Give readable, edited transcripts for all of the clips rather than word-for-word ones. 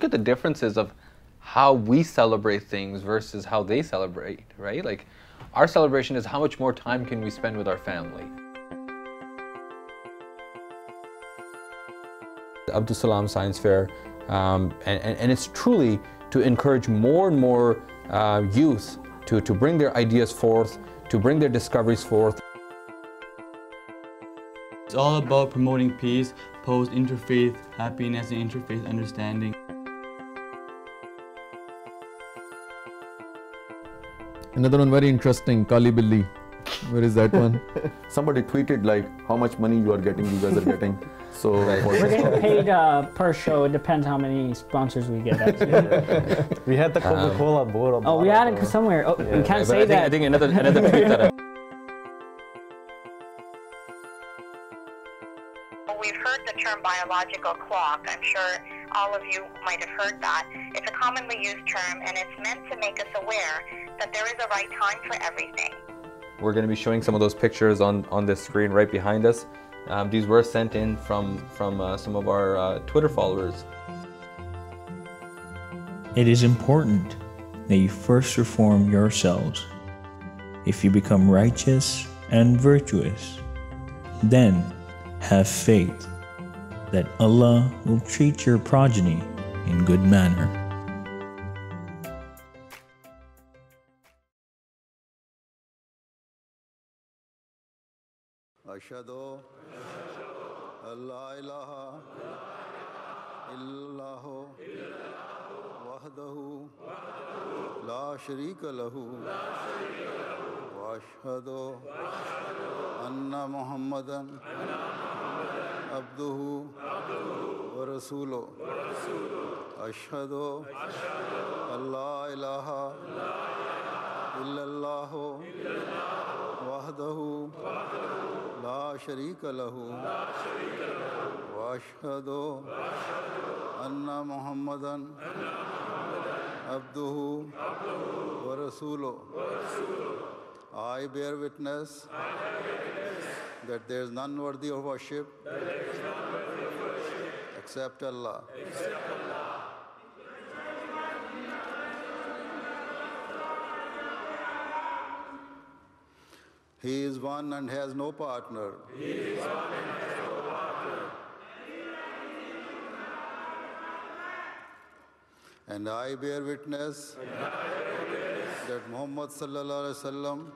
Look at the differences of how we celebrate things versus how they celebrate, right? Like, our celebration is how much more time can we spend with our family. Abdul Salam Science Fair, and it's truly to encourage more and more youth to bring their ideas forth, to bring their discoveries forth. It's all about promoting peace, post-interfaith happiness, and interfaith understanding. Another one very interesting, Kali Billi. Where is that one? Somebody tweeted like how much money you guys are getting. So we're getting paid per show. It depends how many sponsors we get. Actually. We had the Coca-Cola board. Oh, we had it somewhere. Oh, yeah. We can't say that. I think another tweet that. We've heard the term biological clock. I'm sure all of you might have heard that. It's a commonly used term, and it's meant to make us aware that there is a right time for everything. We're going to be showing some of those pictures on this screen right behind us. These were sent in from some of our Twitter followers. It is important that you first reform yourselves. If you become righteous and virtuous, then have faith that Allah will treat your progeny in good manner. Ashhadu an la ilaha illallah wahdahu la sharika lahu wa ashhadu anna Muhammadan abduhu wa rasuluh. Ashhadu an la ilaha illallah wahdahu la sharika lahu wa ashhadu anna Muhammadan abduhu wa rasuluh. I bear witness that there is none worthy of worship except Allah. He is one and has no partner. And I bear witness that Muhammad sallallahu alaihi wasallam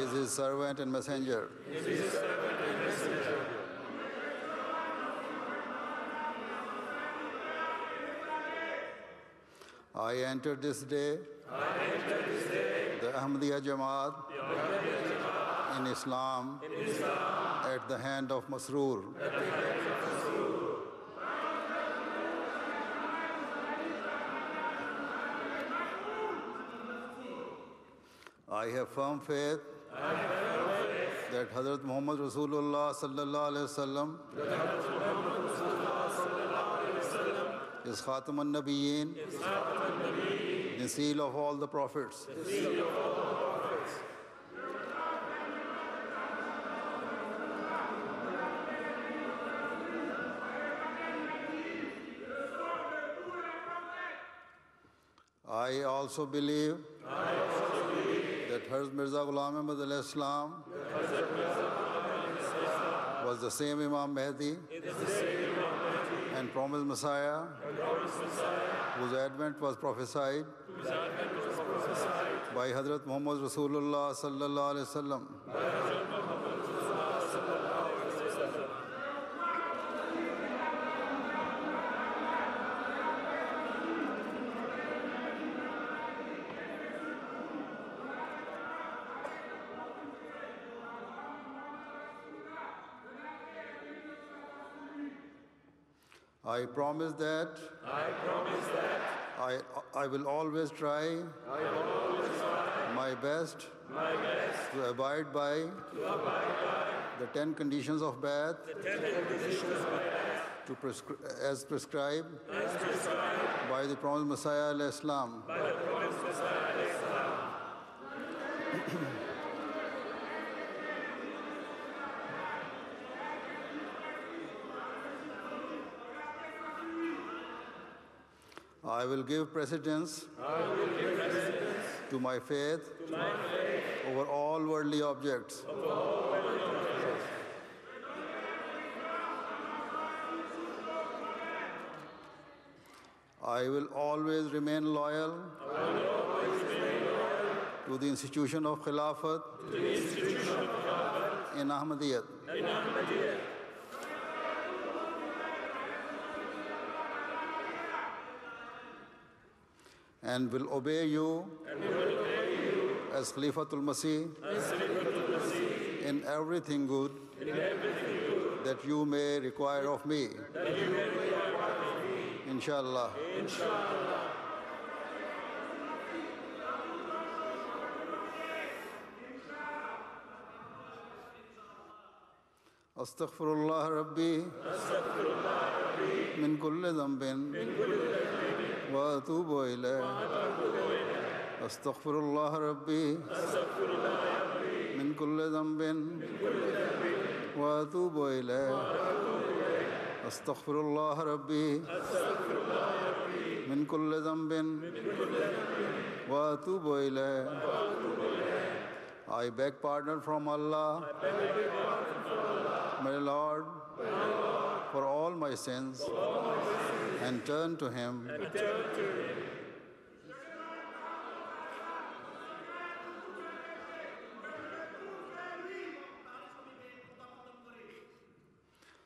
is his servant and messenger. I entered this day the Ahmadiyya Jammat in Islam at the hand of Masroor. I have firm faith that Hazrat Muhammad Rasulullah sallallahu alaihi wasallam is Khatam al-Nabiyyin, the seal of all the prophets. I also believe that Hazrat Mirza Ghulam Ahmad alayhi salam was the same Imam Mahdi and promised Messiah, whose advent was prophesied by Hazrat Muhammad Rasulullah sallallahu alaihi wasallam. I promise that I will always try my best to abide by the 10 conditions of Bai'at as prescribed by the promised Messiah alayhi salam. I will give precedence to my faith over all worldly objects. I will always remain loyal to the institution of Khilafat in Ahmadiyya. And will obey you as Khalifatul Masih in everything good that you may require of me. Inshallah. Astaghfirullah Rabbi min kulli dhanbin wa atubu ilayh. Astaghfirullah Rabbi min kulli dhanbin wa atubu ilayh. Astaghfirullah Rabbi min kulli dhanbin wa atubu ilayh. I beg pardon from Allah, my Lord, for all my sins and turn to Him.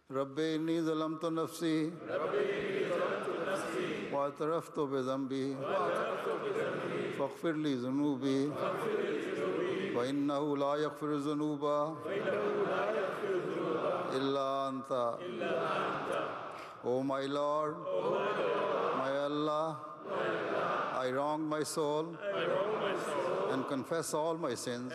Rabbi inni zalamtu nafsi wa ataraftu bi dhanbi faghfir li dhunubi wa innahu la yaghfiru dhunuba illa anta. O my Lord, my Allah, I wronged my soul and confess all my sins.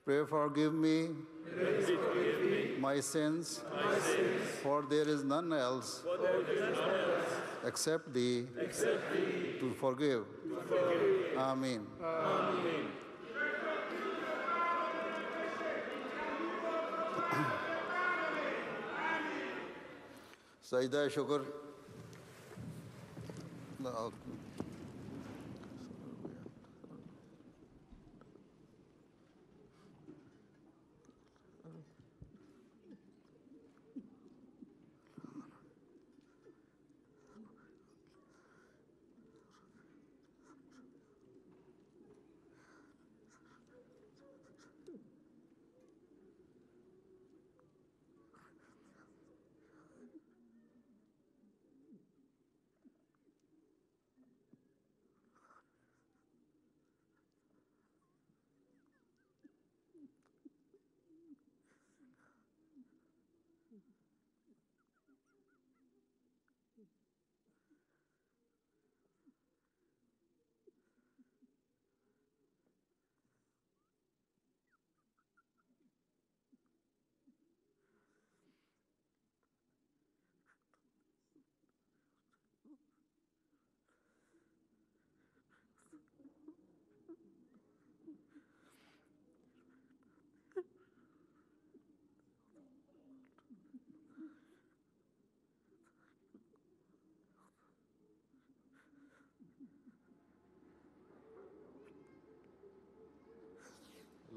Pray forgive me my sins, for there is none else except Thee to forgive. Ameen. Sajda shukr.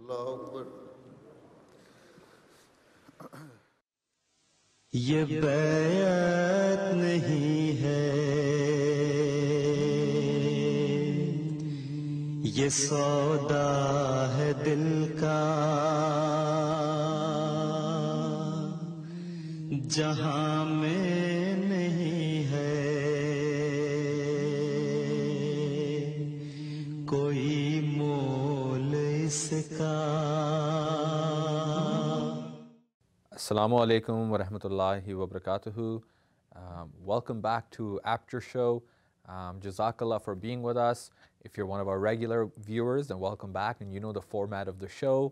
Allahu Akbar. ये बैत नहीं है, ये सौदा है दिल का, जहां में नहीं है कोई मोल इसका. Assalamu alaikum wa rahmatullahi wa barakatuhu. Welcome back to Aperture Show. Jazakallah for being with us. If you're one of our regular viewers, then welcome back and you know the format of the show.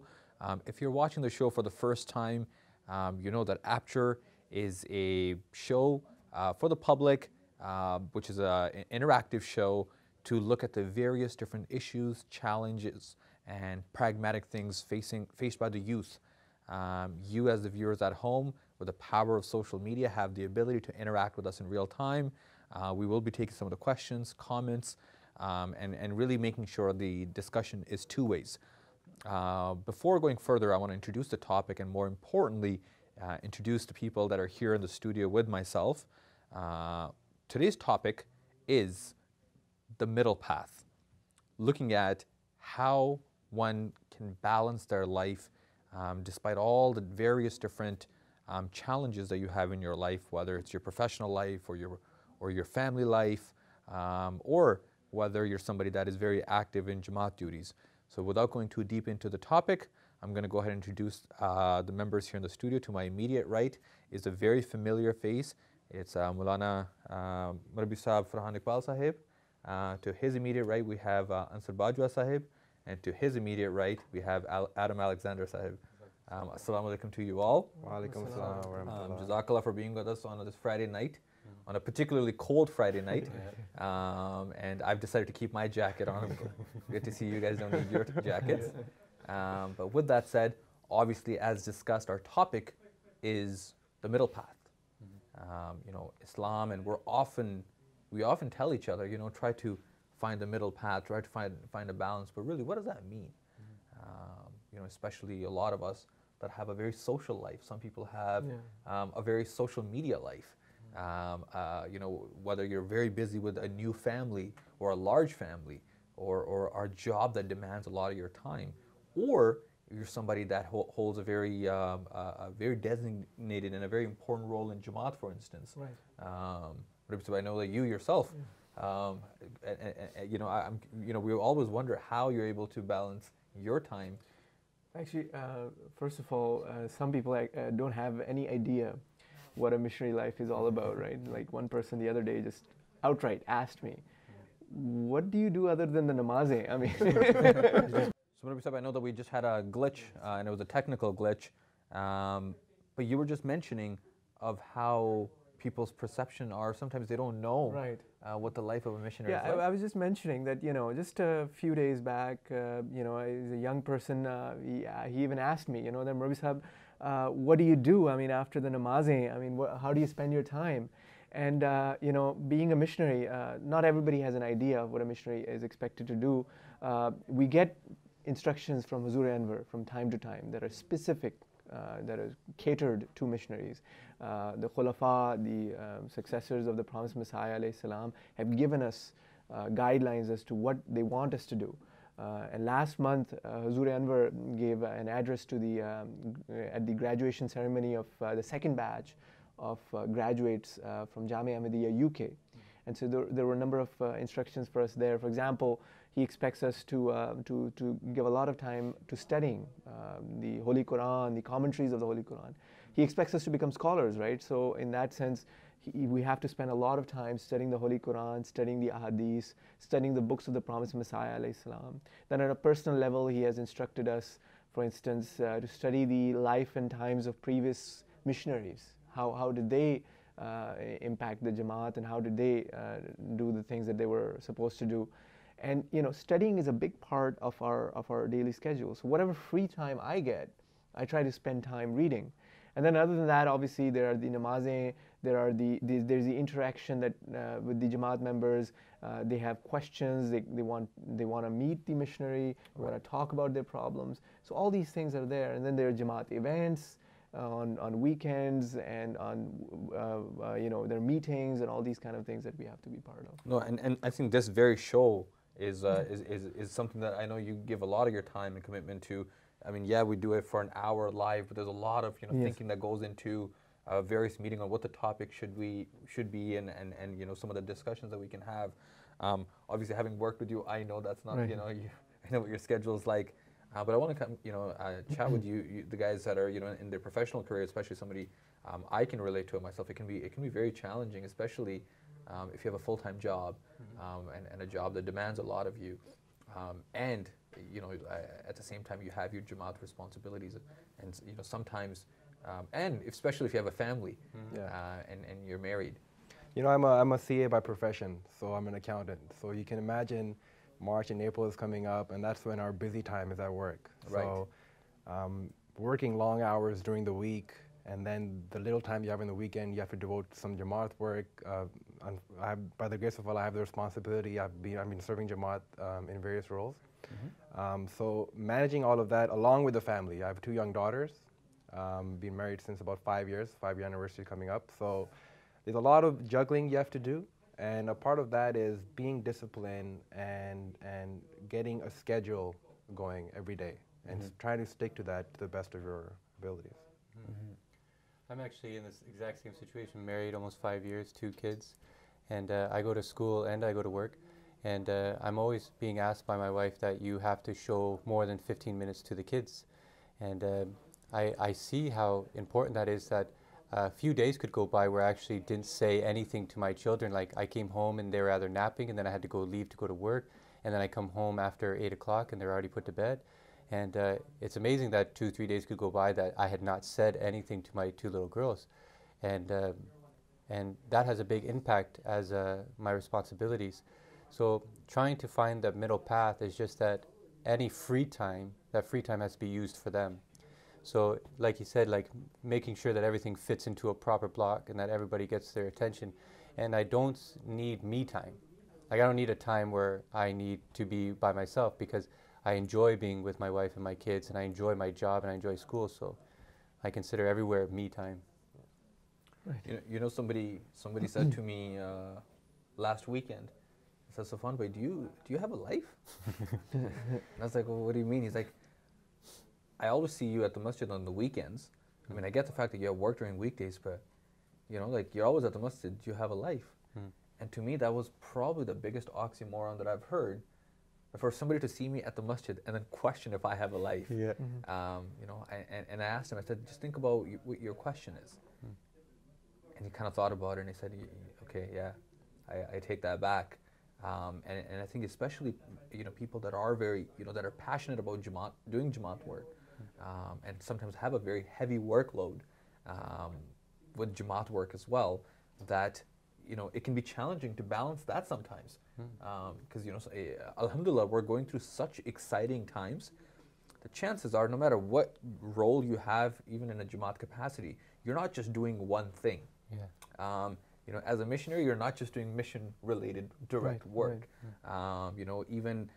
If you're watching the show for the first time, you know that Aperture is a show for the public, which is an interactive show to look at the various different issues, challenges, and pragmatic things faced by the youth. You as the viewers at home, with the power of social media, have the ability to interact with us in real time. We will be taking some of the questions, comments, and really making sure the discussion is two ways. Before going further, I want to introduce the topic, and more importantly, introduce the people that are here in the studio with myself. Today's topic is the middle path, looking at how one can balance their life despite all the various different challenges that you have in your life, whether it's your professional life or your family life, or whether you're somebody that is very active in Jammat duties. So without going too deep into the topic, I'm going to go ahead and introduce the members here in the studio. To my immediate right is a very familiar face. It's Maulana Murabbi Sahib Farhan Iqbal Sahib. To his immediate right, we have Ansar Bajwa Sahib. And to his immediate right, we have Adam Alexander Sahib. Assalamu alaikum to you all. Wa alaikum assalam wa rahmatullah. Jazakallah for being with us on this Friday night, on a particularly cold Friday night. And I've decided to keep my jacket on. Good to see you guys don't need your jackets. But with that said, obviously, as discussed, our topic is the middle path. You know, Islam, and we often tell each other, you know, try to find the middle path, try to find a balance. But really, what does that mean? You know, especially a lot of us that have a very social life. Some people have a very social media life. You know, whether you're very busy with a new family or a large family, or a job that demands a lot of your time, or you're somebody that holds a very designated and a very important role in Jammat, for instance. Right. I know that you yourself, you know, we always wonder how you're able to balance your time. Actually, first of all, some people don't have any idea what a missionary life is all about, right? Like one person the other day just outright asked me, "What do you do other than the namazes?" I mean. So I know that we just had a glitch, and it was a technical glitch, but you were just mentioning of how people's perception are, sometimes they don't know what the life of a missionary is like. I was just mentioning that, you know, just a few days back, you know, as a young person, he even asked me, you know, then Murabbi Sahib, what do you do? I mean, after the namazes, I mean, how do you spend your time? And, you know, being a missionary, not everybody has an idea of what a missionary is expected to do. We get instructions from Huzur Anwar from time to time that are specific, that are catered to missionaries. The Khulafa, the successors of the promised Messiah alayhi salam, have given us guidelines as to what they want us to do. And last month, Huzur Anwar gave an address to at the graduation ceremony of the second batch of graduates from Jamia Ahmadiyya UK. And so there were a number of instructions for us there. For example, he expects us to give a lot of time to studying the Holy Quran, the commentaries of the Holy Quran. He expects us to become scholars, right? So in that sense, we have to spend a lot of time studying the Holy Quran, studying the Ahadith, studying the books of the promised Messiah alayhi salam. Then at a personal level, he has instructed us, for instance, to study the life and times of previous missionaries. How did they impact the Jammat, and how did they do the things that they were supposed to do? And you know, studying is a big part of our daily schedule. So whatever free time I get, I try to spend time reading. And then other than that, obviously there are the namazes, there's the interaction that with the Jammat members. They have questions. They want to meet the missionary. They want to talk about their problems. So all these things are there. And then there are Jammat events on weekends, and on you know, their meetings and all these kind of things that we have to be part of. No, and I think this very show is something that I know you give a lot of your time and commitment to. I mean, yeah, we do it for an hour live, but there's a lot of, you know, thinking that goes into various meeting on what the topic should be, and you know, some of the discussions that we can have. Obviously, having worked with you, I know that's not, you know, I know what your schedule is like. But I want to come, you know, chat with you, the guys that are, you know, in their professional career, especially somebody I can relate to it myself. It can be very challenging, especially if you have a full-time job and a job that demands a lot of you, and you know, at the same time you have your Jammat responsibilities, and you know, sometimes, and especially if you have a family and you're married. You know, I'm a CA by profession, so I'm an accountant. So you can imagine March and April is coming up, and that's when our busy time is at work. Right. So working long hours during the week, and then the little time you have in the weekend, you have to devote to some Jammat work. By the grace of Allah, I have the responsibility. I've been serving Jammat in various roles. So managing all of that along with the family. I have 2 young daughters. Been married since about 5 years, 5-year anniversary coming up. So there's a lot of juggling you have to do. And a part of that is being disciplined and getting a schedule going every day and trying to stick to that to the best of your abilities. I'm actually in this exact same situation, married almost 5 years, 2 kids, and I go to school and I go to work, and I'm always being asked by my wife that you have to show more than 15 minutes to the kids, and I see how important that is, that a few days could go by where I actually didn't say anything to my children. Like I came home and they were either napping, and then I had to leave to go to work, and then I come home after 8 o'clock and they're already put to bed. And it's amazing that 2-3 days could go by that I had not said anything to my 2 little girls. And that has a big impact as my responsibilities. So trying to find the middle path is just that any free time, that free time has to be used for them. So like you said, like making sure that everything fits into a proper block and that everybody gets their attention. And I don't need me time. Like I don't need a time where I need to be by myself, because I enjoy being with my wife and my kids, and I enjoy my job and I enjoy school. So I consider everywhere me time. Right. You know, somebody said to me last weekend, he said, "Safwan bhai, do you have a life?" And I was like, "Well, what do you mean?" He's like, "I always see you at the masjid on the weekends. I mean, I get the fact that you have work during weekdays, but you know, like you're always at the masjid. Do you have a life?" And to me, that was probably the biggest oxymoron that I've heard. For somebody to see me at the masjid and then question if I have a life. Yeah. You know, and I asked him, I said, just think about what your question is. And he kind of thought about it and he said, okay, yeah, I take that back. And I think especially, you know, people that are very, you know, that are passionate about Jammat, doing Jammat work, and sometimes have a very heavy workload with Jammat work as well, that, you know, it can be challenging to balance that sometimes. Because, you know, alhamdulillah, we're going through such exciting times. The chances are, no matter what role you have, even in a Jammat capacity, you're not just doing one thing. Yeah. You know, as a missionary, you're not just doing mission-related direct work. Right. You know, even,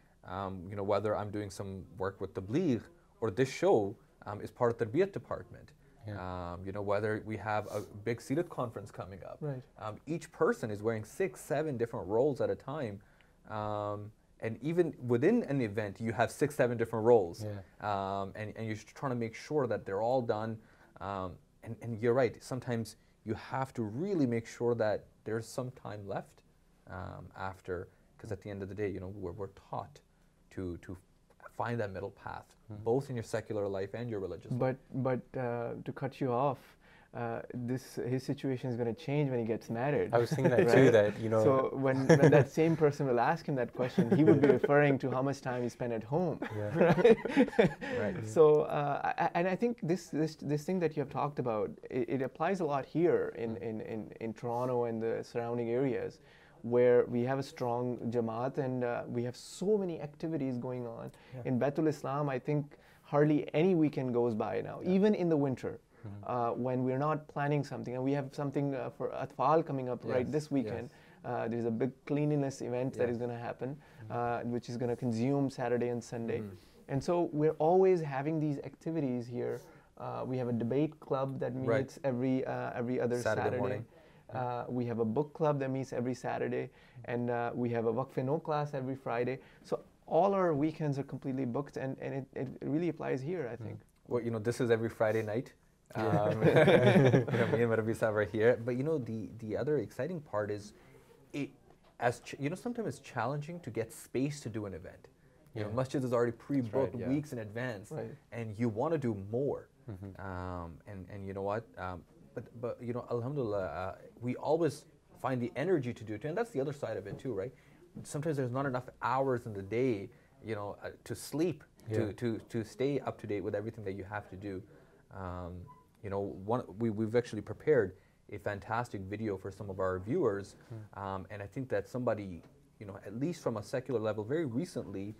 you know, whether I'm doing some work with Tabligh or this show is part of the Tarbiyat department. Yeah. You know, whether we have a big Seerat conference coming up. Right. Each person is wearing 6-7 different roles at a time. And even within an event, you have 6-7 different roles. Yeah. And you're trying to make sure that they're all done. And you're right, sometimes you have to really make sure that there's some time left after, because at the end of the day, you know, we're taught to find that middle path, both in your secular life and your religious life. But to cut you off, his situation is going to change when he gets married. I was thinking that too, that, you know. So when that same person will ask him that question, he would be referring to how much time he spent at home. Yeah. Right? Right. So, and I think this thing that you have talked about, it applies a lot here in Toronto and the surrounding areas, where we have a strong Jammat and we have so many activities going on. Yeah. In Baitul Islam, I think hardly any weekend goes by now, even in the winter. When we're not planning something, and we have something for Atfal coming up right this weekend. There's a big cleanliness event that is going to happen, which is going to consume Saturday and Sunday. And so we're always having these activities here. We have a debate club that meets every other Saturday morning. We have a book club that meets every Saturday, and we have a Waqf-e-No class every Friday. So all our weekends are completely booked, and it really applies here, I think. Well, you know, this is every Friday night. You know, me and Marabi Sahib are here. But you know, the other exciting part is, you know, sometimes it's challenging to get space to do an event. You know, masjid is already pre-booked weeks in advance, and you want to do more. And you know what? But you know, alhamdulillah, we always find the energy to do it, and that's the other side of it too, right? Sometimes there's not enough hours in the day, you know, to sleep, to stay up to date with everything that you have to do. You know, we've actually prepared a fantastic video for some of our viewers, and I think that somebody, you know, at least from a secular level, very recently,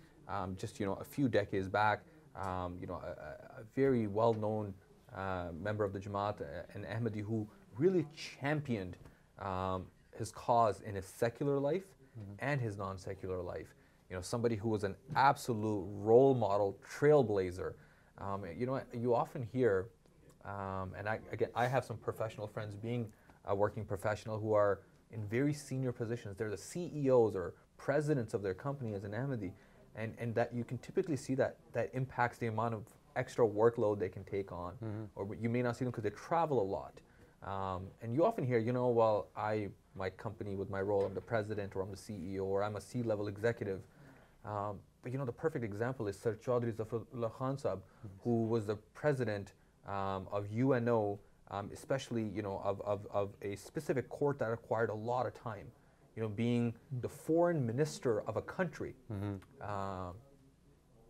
just, you know, a few decades back, you know, a very well-known member of the Jammat, an Ahmadi, who really championed his cause in his secular life and his non-secular life. You know, somebody who was an absolute role model, trailblazer. You know, you often hear, and I have some professional friends being a working professional who are in very senior positions. They're the CEOs or presidents of their company as an Ahmadi, and that you can typically see that impacts the amount of extra workload they can take on, or you may not see them because they travel a lot. And you often hear, you know, well, my company with my role, I'm the president or I'm the CEO or I'm a C-level executive. But you know, the perfect example is Sir Zafrullah Khan, who was the president of UNO, especially, you know, of a specific court that required a lot of time. You know, being the foreign minister of a country.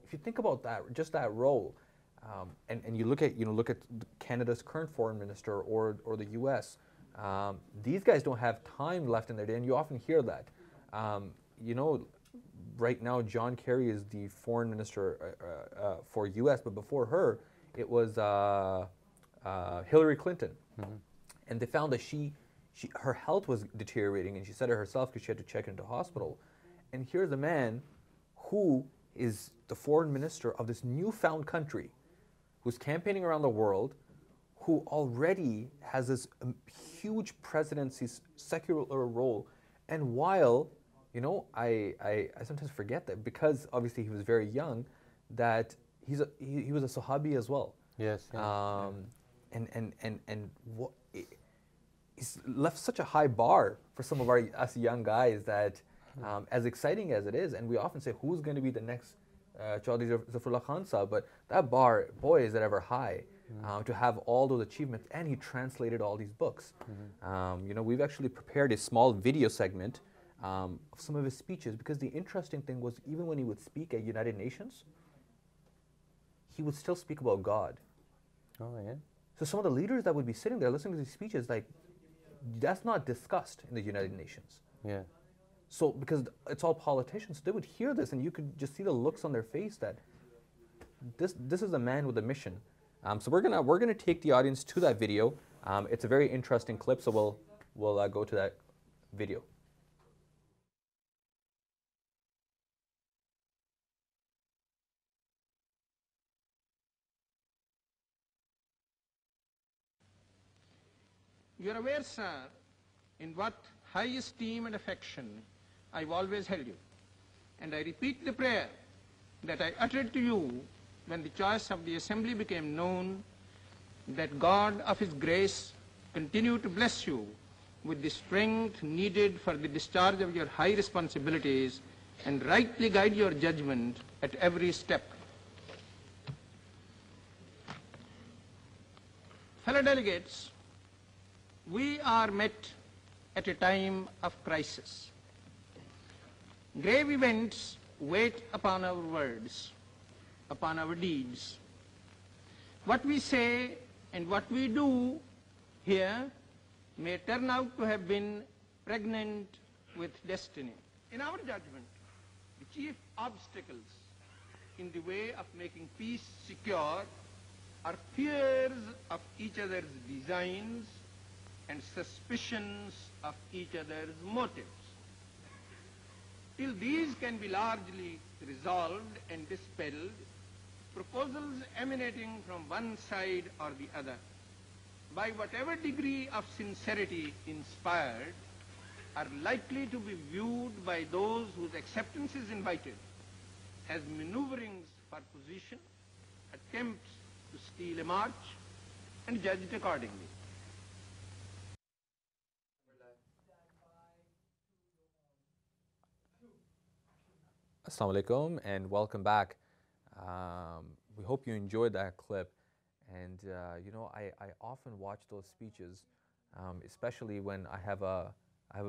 If you think about that, just that role, and you look at Canada's current foreign minister or the U.S., these guys don't have time left in their day, and you often hear that. You know, right now John Kerry is the foreign minister for U.S., but before her, it was Hillary Clinton, and they found that her health was deteriorating, and she said it herself because she had to check into hospital. And here's a man who is the foreign minister of this newfound country, who's campaigning around the world, who already has this huge presidency, secular role. And while, you know, I sometimes forget that, because obviously he was very young, that he was a Sahabi as well. Yes. Yeah. And what, he's left such a high bar for some of us young guys that, as exciting as it is, and we often say, who's going to be the next Chaudhry Zafrullah Khan Sahab, but that bar, boy, is it ever high, to have all those achievements, and he translated all these books. You know, we've actually prepared a small video segment of some of his speeches, because the interesting thing was, even when he would speak at United Nations, he would still speak about God. Oh, yeah. So some of the leaders that would be sitting there listening to these speeches, like, that's not discussed in the United Nations. Yeah. So, because it's all politicians, they would hear this, and you could just see the looks on their face that this is a man with a mission. So we're gonna take the audience to that video. It's a very interesting clip, so we'll go to that video. You are aware, sir, in what high esteem and affection I've always held you. And I repeat the prayer that I uttered to you when the choice of the assembly became known, that God of His grace continue to bless you with the strength needed for the discharge of your high responsibilities and rightly guide your judgment at every step. Fellow delegates, we are met at a time of crisis. Grave events wait upon our words, upon our deeds. What we say and what we do here may turn out to have been pregnant with destiny. In our judgment, the chief obstacles in the way of making peace secure are fears of each other's designs and suspicions of each other's motives. Till these can be largely resolved and dispelled, proposals emanating from one side or the other, by whatever degree of sincerity inspired, are likely to be viewed by those whose acceptance is invited as maneuverings for position, attempts to steal a march, and judged accordingly. Assalamu alaikum and welcome back. We hope you enjoyed that clip. And you know, I often watch those speeches, especially when I have a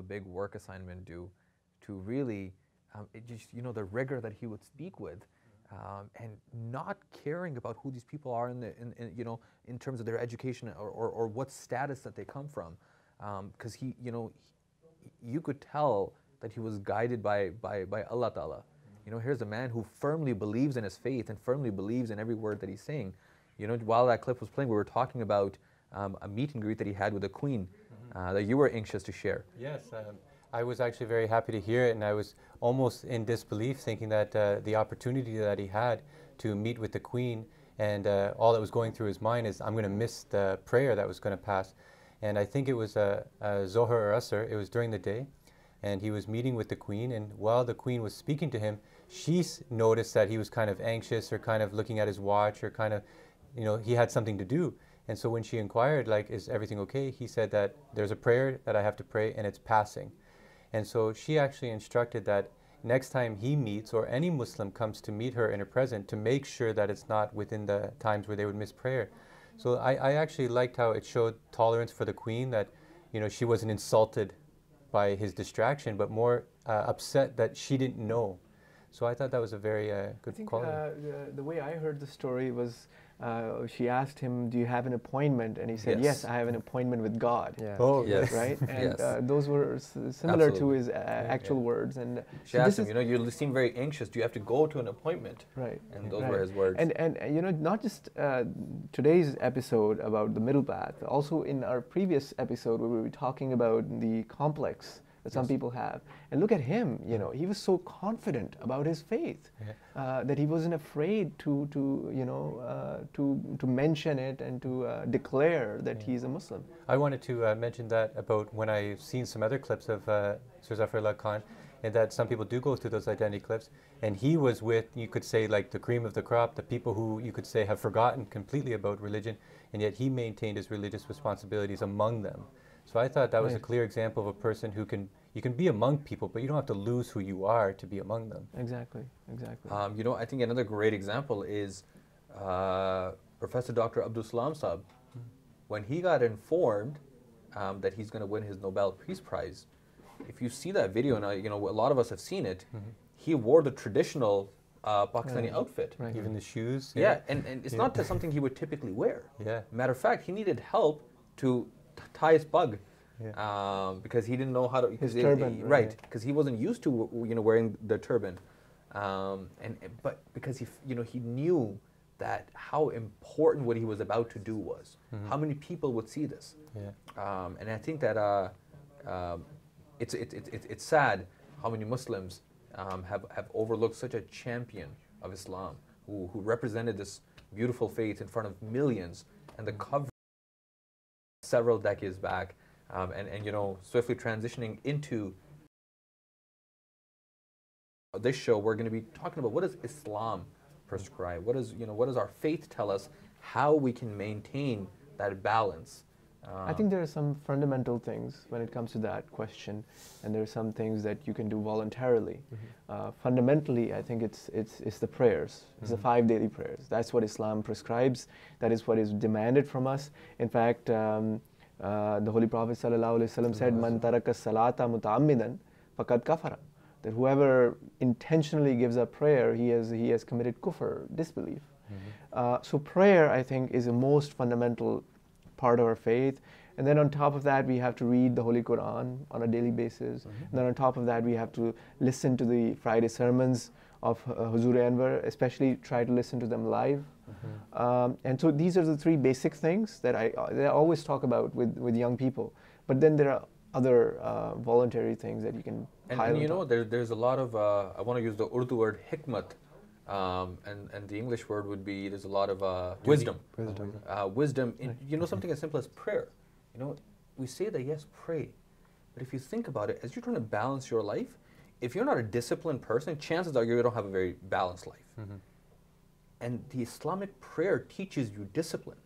big work assignment due, to really, it just, you know, the rigor that he would speak with, and not caring about who these people are in you know, in terms of their education or what status that they come from, because he, you know, you could tell that he was guided by Allah Ta'ala. You know, here's a man who firmly believes in his faith and firmly believes in every word that he's saying. You know, while that clip was playing, we were talking about a meet and greet that he had with the Queen that you were anxious to share. Yes, I was actually very happy to hear it, and I was almost in disbelief, thinking that the opportunity that he had to meet with the Queen, and all that was going through his mind is, I'm going to miss the prayer that was going to pass. And I think it was Zohar or Asr, it was during the day, and he was meeting with the Queen, and while the Queen was speaking to him, she noticed that he was kind of anxious or kind of looking at his watch or kind of, you know, he had something to do. And so when she inquired, like, is everything okay? He said that there's a prayer that I have to pray and it's passing. And so she actually instructed that next time he meets or any Muslim comes to meet her in her present, to make sure that it's not within the times where they would miss prayer. So I actually liked how it showed tolerance for the Queen, that, you know, she wasn't insulted by his distraction, but more upset that she didn't know. So I thought that was a very good quality. The way I heard the story was, she asked him, do you have an appointment? And he said, yes, I have an appointment with God. Yeah. Oh, yes. Right? And Yes. those were similar to his actual words. And She asked him, you know, you seem very anxious. Do you have to go to an appointment? Right. And those were his words. And you know, not just today's episode about the middle path, also in our previous episode where we were talking about the complex that some people have. And look at him, you know, he was so confident about his faith that he wasn't afraid to mention it and to declare that he's a Muslim. I wanted to mention that about when I've seen some other clips of Sir Zafrullah Khan, and that some people do go through those identity clips, and he was with, you could say, like the cream of the crop, the people who you could say have forgotten completely about religion, and yet he maintained his religious responsibilities among them. So I thought that was a clear example of a person who you can be among people, but you don't have to lose who you are to be among them. Exactly, exactly. You know, I think another great example is Professor Dr. Abdul Salam Saab. When he got informed that he's going to win his Nobel Peace Prize, if you see that video, and you know, a lot of us have seen it, he wore the traditional Pakistani outfit. Right. Even the shoes. Yeah, and it's not something he would typically wear. Yeah. Matter of fact, he needed help to tie his pug. Because he didn't know how to. His turban, right? Because he wasn't used to, you know, wearing the turban, but because he knew that how important what he was about to do was. How many people would see this? And I think that it's sad how many Muslims have overlooked such a champion of Islam who represented this beautiful faith in front of millions, and the cover several decades back. And you know, swiftly transitioning into this show, we're going to be talking about what does Islam prescribe? What does our faith tell us? How we can maintain that balance? I think there are some fundamental things when it comes to that question, and there are some things that you can do voluntarily. Fundamentally, I think it's the prayers. It's the 5 daily prayers. That's what Islam prescribes. That is what is demanded from us. In fact, the Holy Prophet ﷺ said, "Man taraka salata muta'ammidan faqad kafara." That whoever intentionally gives up prayer, he has committed kufr, disbelief. So prayer, I think, is the most fundamental part of our faith. And then on top of that, we have to read the Holy Quran on a daily basis. And then on top of that, we have to listen to the Friday sermons of Huzur Anwar, especially try to listen to them live. And so these are the 3 basic things that I always talk about with young people. But then there are other voluntary things that you can and you know, there's a lot of, I want to use the Urdu word hikmat, and the English word would be, there's a lot of wisdom. Wisdom in, you know, something as simple as prayer. You know, we say that, yes, pray. But if you think about it, as you're trying to balance your life, if you're not a disciplined person, chances are you don't have a very balanced life. And the Islamic prayer teaches you discipline.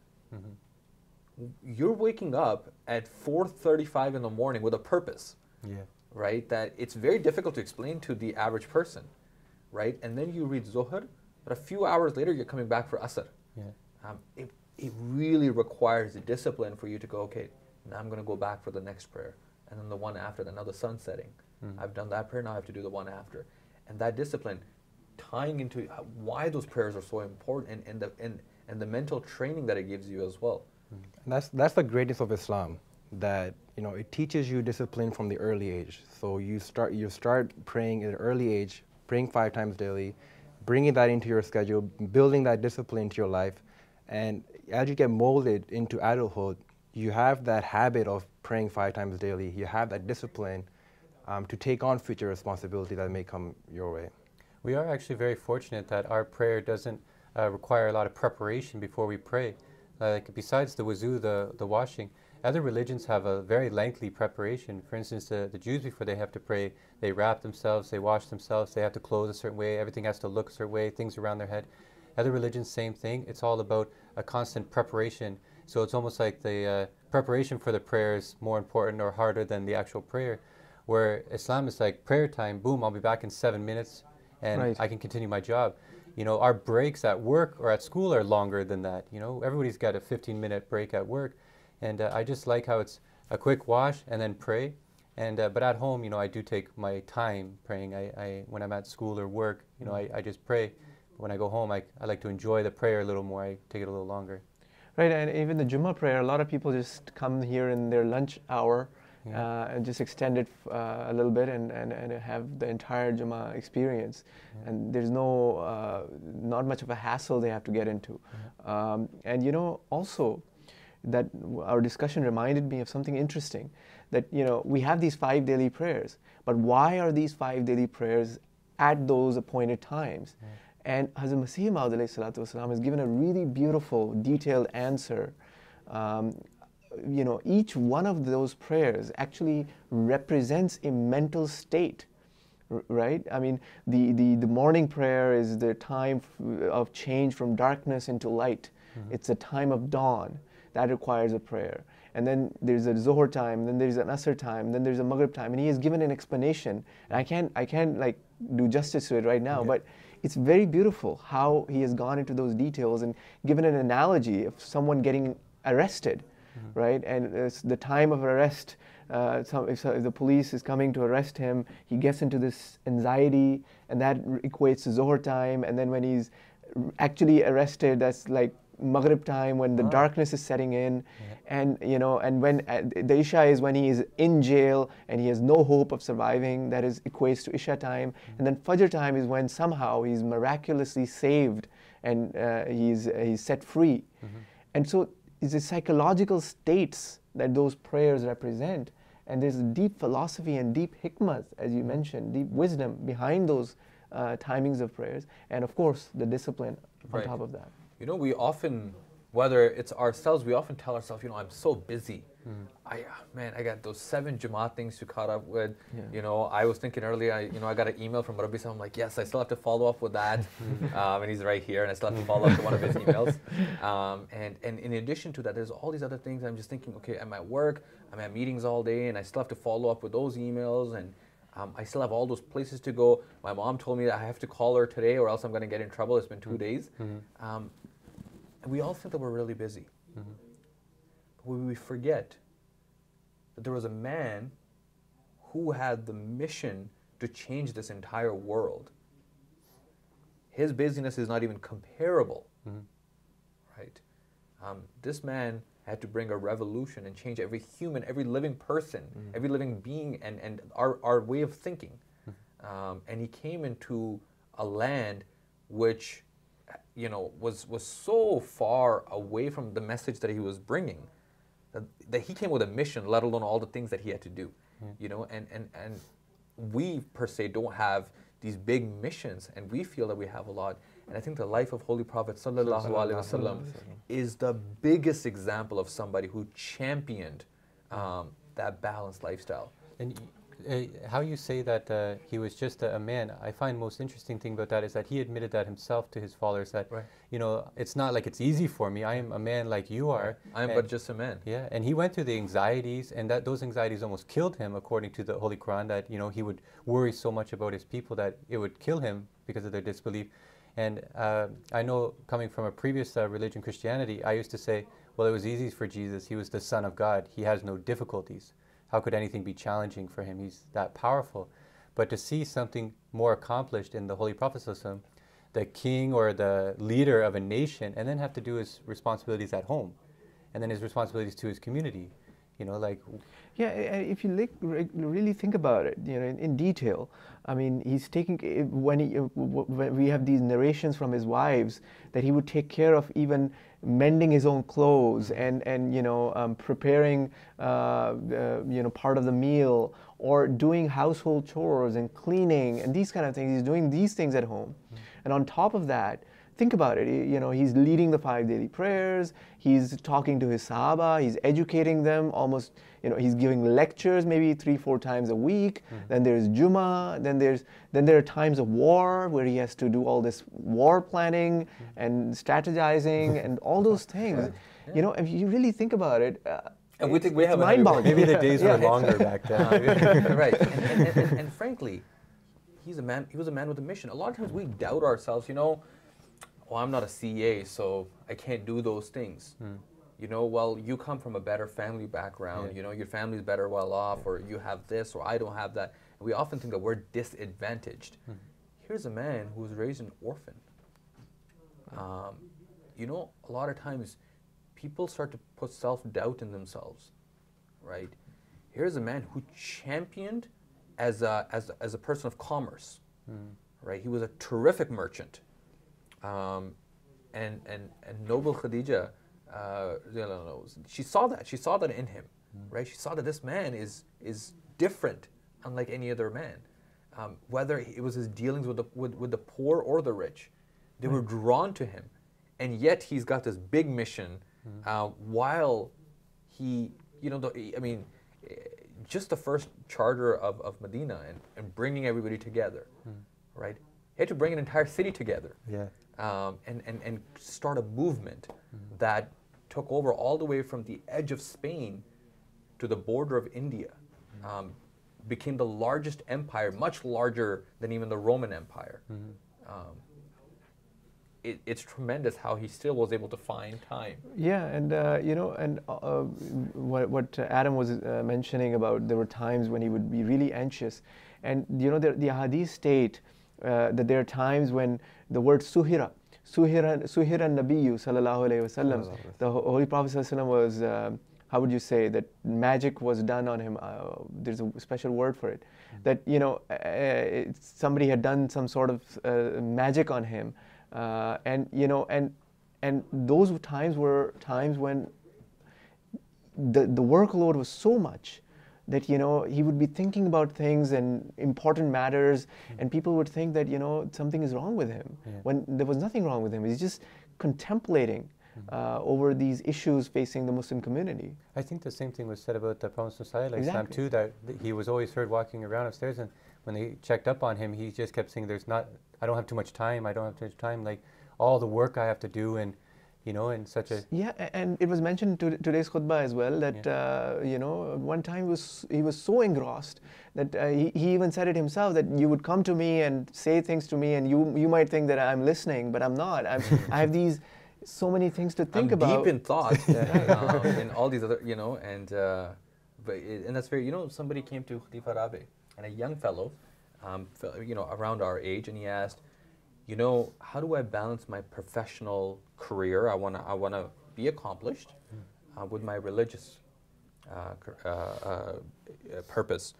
You're waking up at 4:35 in the morning with a purpose, right? That it's very difficult to explain to the average person, right? And then you read Zohar, but a few hours later you're coming back for Asr. It really requires a discipline for you to go, okay, now I'm going to go back for the next prayer, and then the one after that. Now the sun's setting. I've done that prayer, now I have to do the one after. And that discipline, tying into why those prayers are so important, and the mental training that it gives you as well. That's the greatness of Islam, that it teaches you discipline from the early age. So you start praying at an early age, praying 5 times daily, bringing that into your schedule, building that discipline into your life. And as you get molded into adulthood, you have that habit of praying 5 times daily. You have that discipline to take on future responsibility that may come your way. We are actually very fortunate that our prayer doesn't require a lot of preparation before we pray. Like besides the wuzu, the washing, other religions have a very lengthy preparation. For instance, the Jews, before they have to pray, they wrap themselves, they wash themselves, they have to clothe a certain way, everything has to look a certain way, things around their head. Other religions, same thing. It's all about a constant preparation. So it's almost like the preparation for the prayer is more important or harder than the actual prayer. Where Islam is like prayer time, boom, I'll be back in 7 minutes and I can continue my job. Our breaks at work or at school are longer than that. Everybody's got a 15-minute break at work. And I just like how it's a quick wash and then pray. And but at home, I do take my time praying. I when I'm at school or work, I just pray. When I go home, I like to enjoy the prayer a little more. I take it a little longer. Right, and even the Jummah prayer, a lot of people just come here in their lunch hour and just extend it a little bit and have the entire Jummah experience. And there's not much of a hassle they have to get into. And also, that our discussion reminded me of something interesting, that we have these 5 daily prayers, but why are these 5 daily prayers at those appointed times? And Hazrat Masih Maud alayhi salatu wasalam has given a really beautiful, detailed answer. Each one of those prayers actually represents a mental state, right? I mean, the morning prayer is the time of change from darkness into light. It's a time of dawn. That requires a prayer. And then there's a Zohar time, then there's an Asr time, then there's a Maghrib time, and he has given an explanation. And I can't like do justice to it right now, but it's very beautiful how he has gone into those details and given an analogy of someone getting arrested, right? And it's the time of arrest. If the police is coming to arrest him, he gets into this anxiety, and that equates to Zohar time. And then when he's actually arrested, that's like Maghrib time, when the darkness is setting in. And and when the Isha is when he is in jail and he has no hope of surviving, that equates to Isha time. And then Fajr time is when somehow he's miraculously saved and he's set free. And so it's the psychological states that those prayers represent. And there's deep philosophy and deep hikmah, as you mentioned, deep wisdom behind those timings of prayers. And of course, the discipline on top of that. We often, whether it's ourselves, we often tell ourselves, I'm so busy. I got those 7 Jammat things to caught up with. I was thinking earlier, I got an email from Rabbi Sahib. I'm like, yes, I still have to follow up with that. And he's right here, and I still have to follow up to one of his emails. And in addition to that, there's all these other things. I'm just thinking, okay, I'm at work, I'm at meetings all day, and I still have to follow up with those emails. And I still have all those places to go. My mom told me that I have to call her today or else I'm going to get in trouble. It's been 2 days. And we all think that we're really busy. But we forget that there was a man who had the mission to change this entire world. His busyness is not even comparable, right? This man had to bring a revolution and change every human, every living person, every living being, and our way of thinking. And he came into a land which was so far away from the message that he was bringing that he came with a mission, let alone all the things that he had to do. And we per se don't have these big missions, and we feel that we have a lot. And I think the life of Holy Prophet Sallallahu Alaihi Wasallam is the biggest example of somebody who championed that balanced lifestyle. And how you say that he was just a man, I find most interesting thing about that is that he admitted that himself to his followers, that it's not like it's easy for me. I am a man like you are. I am but just a man. Yeah, and he went through the anxieties, and those anxieties almost killed him, according to the Holy Quran, that he would worry so much about his people that it would kill him because of their disbelief. And I know, coming from a previous religion, Christianity, I used to say, well, it was easy for Jesus. He was the Son of God. He has no difficulties. How could anything be challenging for him? He's that powerful. But to see something more accomplished in the Holy Prophet ﷺ, the king or the leader of a nation, and then have to do his responsibilities at home, and then his responsibilities to his community. You know, like. Yeah, if you really think about it, you know, in detail, I mean, he's taking, when we have these narrations from his wives that he would take care of even mending his own clothes and you know, preparing, you know, part of the meal, or doing household chores and cleaning and these kind of things. He's doing these things at home. And on top of that, think about it, you know, he's leading the 5 daily prayers, he's talking to his Sahaba, he's educating them almost, you know, he's giving lectures maybe 3-4 times a week. Then there's Jummah, then there are times of war where he has to do all this war planning and strategizing and all those things. You know, if you really think about it, and we think we have maybe the days were longer back then. Right, and frankly, he was a man with a mission. A lot of times we doubt ourselves, you know, well, I'm not a CA, so I can't do those things. You know, well, you come from a better family background, you know, your family's better well off, or you have this, or I don't have that. And we often think that we're disadvantaged. Here's a man who was raised an orphan. You know, a lot of times people start to put self-doubt in themselves, right? Here's a man who championed as a person of commerce, right? He was a terrific merchant. And Noble Khadija, she saw that in him, right? She saw that this man is different, unlike any other man. Whether it was his dealings with the poor or the rich, they were drawn to him, and yet he's got this big mission. While he, you know, I mean, just the first charter of Medina and bringing everybody together, right? He had to bring an entire city together. Yeah. And start a movement that took over all the way from the edge of Spain to the border of India, became the largest empire, much larger than even the Roman Empire. It's tremendous how he still was able to find time. Yeah, and you know, and what Adam was mentioning about, there were times when he would be really anxious, and you know, the hadith state that there are times when the word suhira Nabiyyu sallallahu alayhi wasallam, the Holy Prophet sallallahu was, how would you say, that magic was done on him. There's a special word for it. That, you know, somebody had done some sort of magic on him, and you know, and those times were times when the workload was so much that, you know, he would be thinking about things and important matters, and people would think that, you know, something is wrong with him, when there was nothing wrong with him. He's just contemplating over these issues facing the Muslim community. I think the same thing was said about the Prophet Islam too, that he was always heard walking around upstairs, and when they checked up on him, he just kept saying, I don't have too much time, like all the work I have to do, and you know, in such a... Yeah, and it was mentioned in today's khutbah as well that, you know, one time he was so engrossed that he even said it himself, that you would come to me and say things to me, and you might think that I'm listening, but I'm not. I have so many things to think about. I'm deep in thought, and all these other, you know, and that's very, you know, somebody came to Khalifa Rabi, and a young fellow, you know, around our age, and he asked, you know, how do I balance my professional career? I wanna be accomplished with my religious purpose,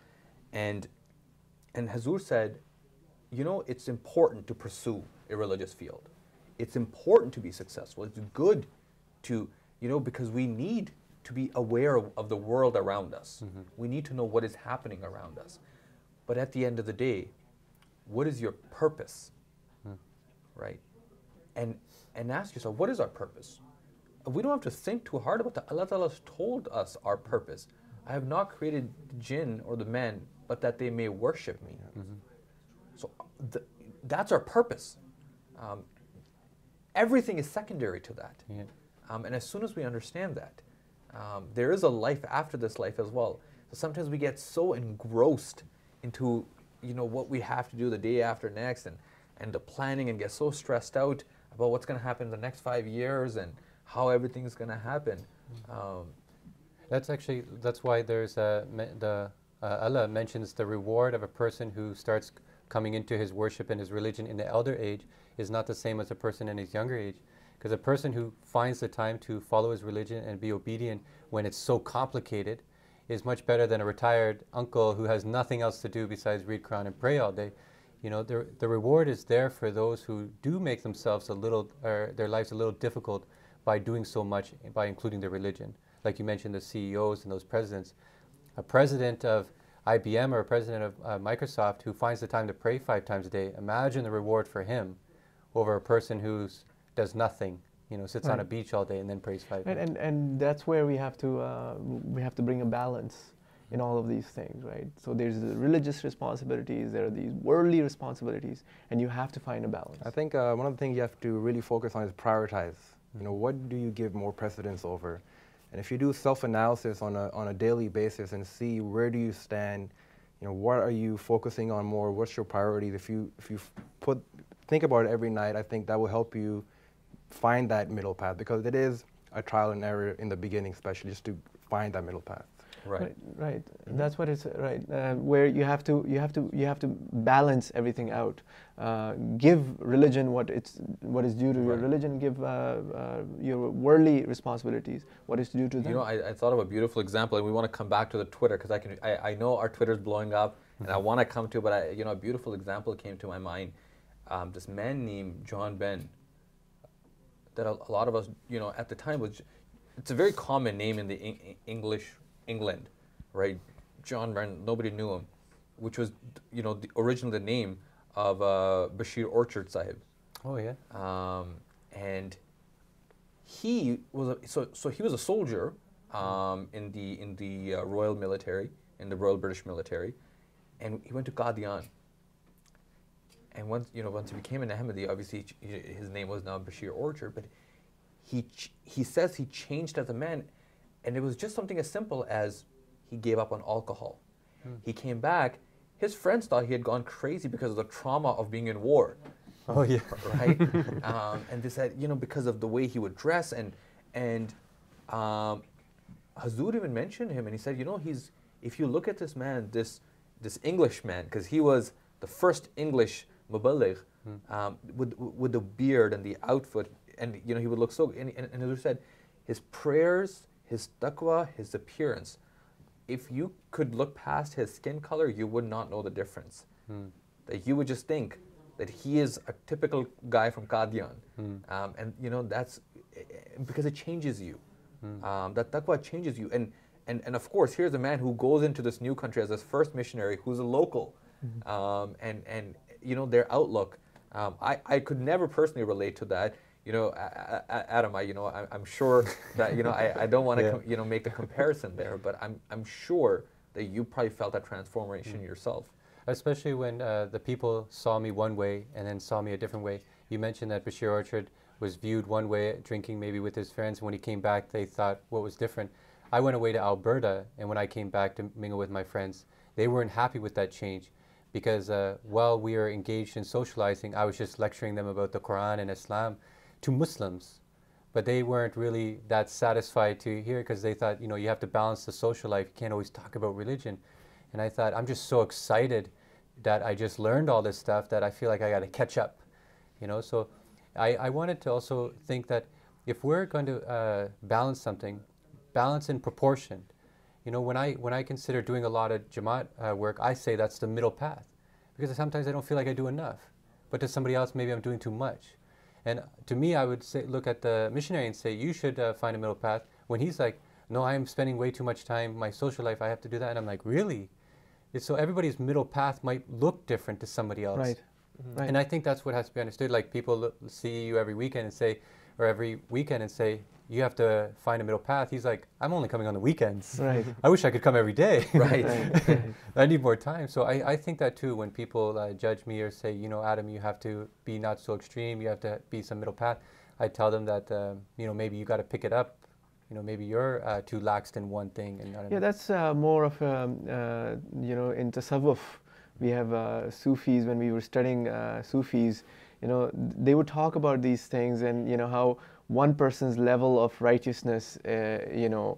and Hazur said, you know, it's important to pursue a religious field. It's important to be successful. It's good to, you know, because we need to be aware of the world around us. We need to know what is happening around us. But at the end of the day, what is your purpose? Right? And ask yourself, what is our purpose? We don't have to think too hard about that. Allah Ta'ala has told us our purpose. I have not created the jinn or the men, but that they may worship me. So that's our purpose. Everything is secondary to that. And as soon as we understand that, there is a life after this life as well. So sometimes we get so engrossed into, you know, what we have to do the day after next, and the planning, and get so stressed out about what's going to happen in the next 5 years and how everything's going to happen. That's why there's Allah mentions the reward of a person who starts coming into his worship and his religion in the elder age is not the same as a person in his younger age. Because a person who finds the time to follow his religion and be obedient when it's so complicated is much better than a retired uncle who has nothing else to do besides read Quran and pray all day. You know, the reward is there for those who do make themselves their lives a little difficult by doing so much, by including their religion. Like you mentioned, the CEOs and those presidents. A president of IBM or a president of Microsoft who finds the time to pray 5 times a day, imagine the reward for him over a person who does nothing, you know, sits on a beach all day and then prays 5 times. And that's where we have to bring a balance in all of these things, right? So there's the religious responsibilities, there are these worldly responsibilities, and you have to find a balance. I think one of the things you have to really focus on is prioritize. You know, what do you give more precedence over? And if you do self-analysis on a daily basis and see where do you stand, you know, what are you focusing on more? What's your priorities? If you think about it every night, I think that will help you find that middle path, because it is a trial and error in the beginning, especially just to find that middle path. Right. That's what it's where you have to balance everything out. Give religion what is due to your religion. Give your worldly responsibilities what is due to them. You know, I thought of a beautiful example, and we want to come back to the Twitter because I know our Twitter's blowing up, and I want to come to it, but a beautiful example came to my mind. This man named John Ben, that a lot of us, you know, at the time it's a very common name in the England, right? John Ben, nobody knew him, which was, you know, originally the name of Bashir Orchard Sahib. Oh yeah. And he was he was a soldier in the Royal Military, in the Royal British Military, and he went to Qadian. And once he became an Ahmadi, obviously his name was now Bashir Orchard, but he says he changed as a man. And it was just something as simple as he gave up on alcohol. He came back. His friends thought he had gone crazy because of the trauma of being in war. Oh yeah, right. And they said, you know, because of the way he would dress, and Hazur even mentioned him, and he said, you know, if you look at this man, this English man, because he was the first English muballigh, with the beard and the outfit, and you know, he would look so. And Hazur said, his prayers, his taqwa, his appearance, if you could look past his skin color, you would not know the difference. That you would just think that he is a typical guy from Qadian. And you know, that's because it changes you. That taqwa changes you. And of course, here's a man who goes into this new country as his first missionary, who's a local. And you know, their outlook, I could never personally relate to that. You know, Adam, I'm sure that, you know, I don't want to, you know, make the comparison there, but I'm sure that you probably felt that transformation yourself. Especially when the people saw me one way and then saw me a different way. You mentioned that Bashir Orchard was viewed one way, drinking maybe with his friends. When he came back, they thought what was different. I went away to Alberta, and when I came back to mingle with my friends, they weren't happy with that change, because while we were engaged in socializing, I was just lecturing them about the Quran and Islam to Muslims, but they weren't really that satisfied to hear, because they thought, you know, you have to balance the social life, you can't always talk about religion. And I thought, I'm just so excited that I just learned all this stuff that I feel like I got to catch up, you know. So I wanted to also think that if we're going to balance something, balance in proportion. You know, when I consider doing a lot of Jammat work, I say that's the middle path, because sometimes I don't feel like I do enough, but to somebody else maybe I'm doing too much. And to me, I would say, look at the missionary and say, you should find a middle path. When he's like, no, I'm spending way too much time, my social life, I have to do that. And I'm like, really? So everybody's middle path might look different to somebody else. Right. Right. And I think that's what has to be understood. Like, people see you every weekend and say, or every weekend and say, you have to find a middle path. He's like, I'm only coming on the weekends. Right. I wish I could come every day. Right. I need more time. So I think that too, when people judge me or say, you know, Adam, you have to be not so extreme, you have to be some middle path, I tell them that, you know, maybe you got to pick it up. You know, maybe you're too laxed in one thing. And not that's more of, you know, in Tasawwuf, we have Sufis. When we were studying Sufis, you know, they would talk about these things, and, you know, how one person's level of righteousness, you know,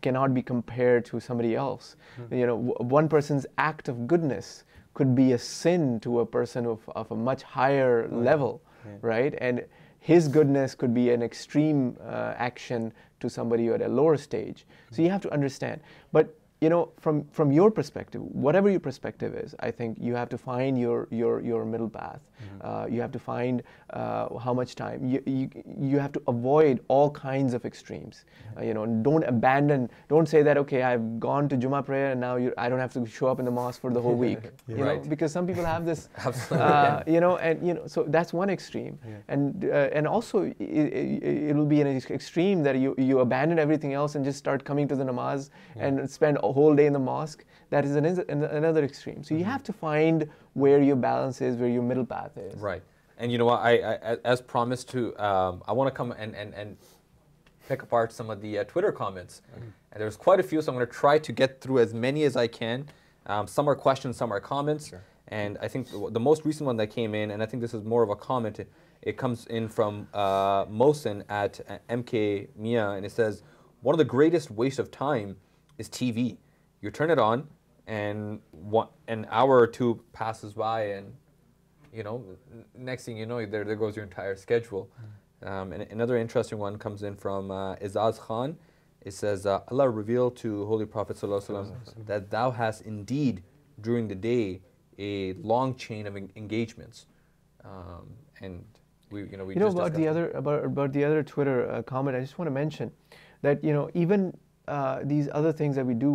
cannot be compared to somebody else. You know, one person's act of goodness could be a sin to a person of a much higher level, right? And his goodness could be an extreme action to somebody at a lower stage. So you have to understand. But you know, from your perspective, whatever your perspective is, I think you have to find your middle path. You have to find how much time. You have to avoid all kinds of extremes. You know, don't say that, okay, I've gone to Jummah prayer and now I don't have to show up in the mosque for the whole week. You know, because some people have this, you know, and you know, so that's one extreme. And also it will be an extreme that you abandon everything else and just start coming to the namaz and spend a whole day in the mosque. That is another extreme. So you have to find where your balance is, where your middle path is. Right. And you know what, I as promised to, I want to come and pick apart some of the Twitter comments. And there's quite a few, so I'm going to try to get through as many as I can. Some are questions, some are comments. Sure. And I think the most recent one that came in, and I think this is more of a comment, it comes in from Mohsen at MK Mia, and it says, one of the greatest waste of time is TV. You turn it on, and an hour or two passes by, and you know, next thing you know, there goes your entire schedule. And another interesting one comes in from Izaz Khan. It says, Allah revealed to Holy Prophet ﷺ that thou hast indeed during the day a long chain of engagements. And we about the other Twitter comment, I just want to mention that, you know, even these other things that we do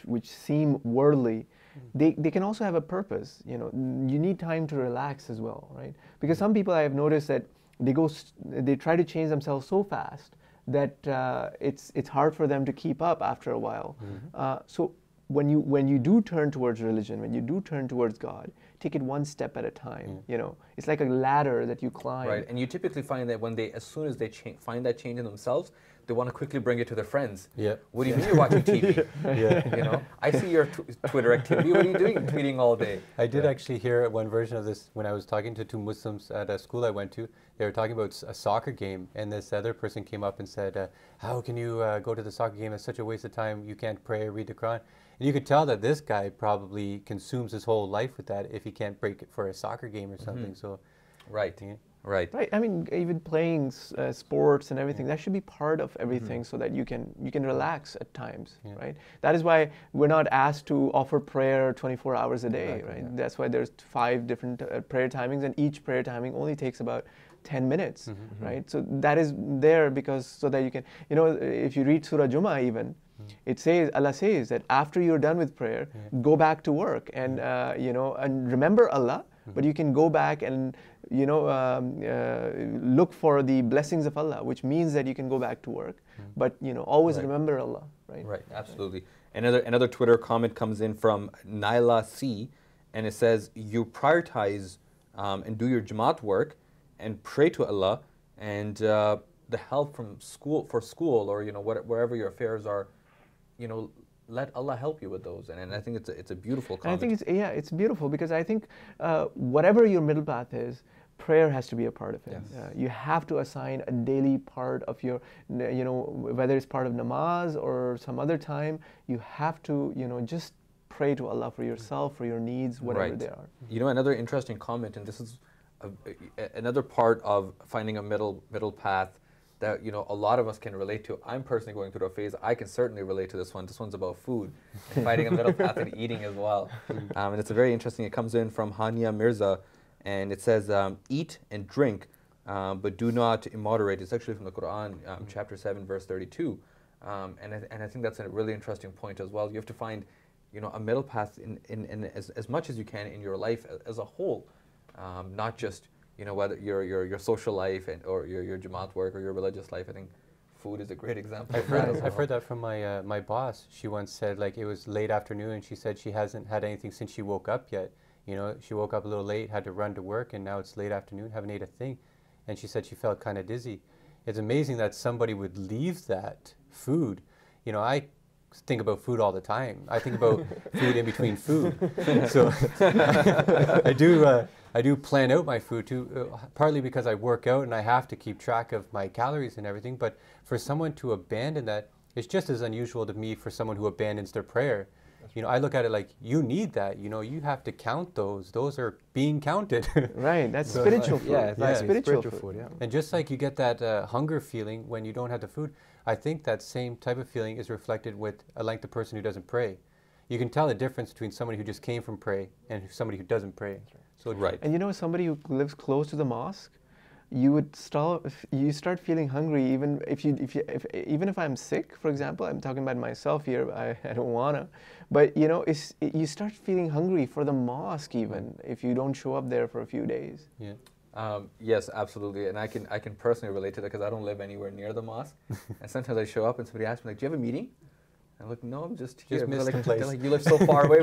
which seem worldly, they can also have a purpose. You know, you need time to relax as well, right? Because some people, I have noticed that they try to change themselves so fast that it's hard for them to keep up after a while. So when you do turn towards religion, when you do turn towards God, take it one step at a time. You know, it's like a ladder that you climb. Right, and you typically find that as soon as they find that change in themselves, they want to quickly bring it to their friends. Yeah. What do you mean you're watching TV? You know, I see your Twitter activity. What are you doing, tweeting all day? I did actually hear one version of this when I was talking to two Muslims at a school I went to. They were talking about a soccer game, and this other person came up and said, how can you go to the soccer game? It's such a waste of time. You can't pray or read the Quran. And you could tell that this guy probably consumes his whole life with that if he can't break it for a soccer game or something. So, right. Right. I mean, even playing sports and everything, that should be part of everything, so that you can relax at times, right? That is why we're not asked to offer prayer 24 hours a day, right? Yeah. That's why there's 5 different prayer timings, and each prayer timing only takes about 10 minutes, right? So that is there so that you can, you know, if you read Surah Jummah even, it says, Allah says that after you're done with prayer, go back to work and, you know, and remember Allah, but you can go back and, you know, look for the blessings of Allah, which means that you can go back to work. But, you know, always remember Allah, right? Right, absolutely. Another Twitter comment comes in from Naila C, and it says, you prioritize and do your Jammat work and pray to Allah, and the help from school, or, you know, wherever your affairs are, you know, let Allah help you with those, and I think it's a beautiful comment. And I think it's beautiful, because I think whatever your middle path is, prayer has to be a part of it. Yes. You have to assign a daily part of your, you know, whether it's part of namaz or some other time, you have to, you know, just pray to Allah for yourself, for your needs, whatever they are. You know, another interesting comment, and this is another part of finding a middle path that, you know, a lot of us can relate to. I'm personally going through a phase. I can certainly relate to this one. This one's about food, finding a middle path and eating as well. And it's a very interesting. It comes in from Hania Mirza, and it says, eat and drink, but do not immoderate. It's actually from the Quran, chapter 7, verse 32. And I think that's a really interesting point as well. You have to find, you know, a middle path in as much as you can in your life as a whole, not just, you know, whether your social life or your Jammat work or your religious life. I think food is a great example. I've heard that from my boss. She once said, like, it was late afternoon, and she said she hasn't had anything since she woke up yet. You know, she woke up a little late, had to run to work, and now it's late afternoon, haven't ate a thing. And she said she felt kind of dizzy. It's amazing that somebody would leave that food. You know, I think about food all the time. I think about food in between food. So I do plan out my food too, partly because I work out and I have to keep track of my calories and everything. But for someone to abandon that, it's just as unusual to me for someone who abandons their prayer. you know, I look at it like you need that. You know, you have to count those. Those are being counted. Right. That's spiritual food. Yeah, it's spiritual food. Yeah. And just like you get that hunger feeling when you don't have the food, I think that same type of feeling is reflected with like the person who doesn't pray. You can tell the difference between somebody who just came from pray and somebody who doesn't pray. So right. And you know, somebody who lives close to the mosque, you start feeling hungry even even if I'm sick, for example. I'm talking about myself here. I don't wanna, but you know, you start feeling hungry for the mosque even if you don't show up there for a few days. Yeah. Yes, absolutely, and I can personally relate to that because I don't live anywhere near the mosque, and sometimes I show up and somebody asks me like, "Do you have a meeting?" I'm like, "No, I'm just here." Just missed like, the place. Like, you live so far away.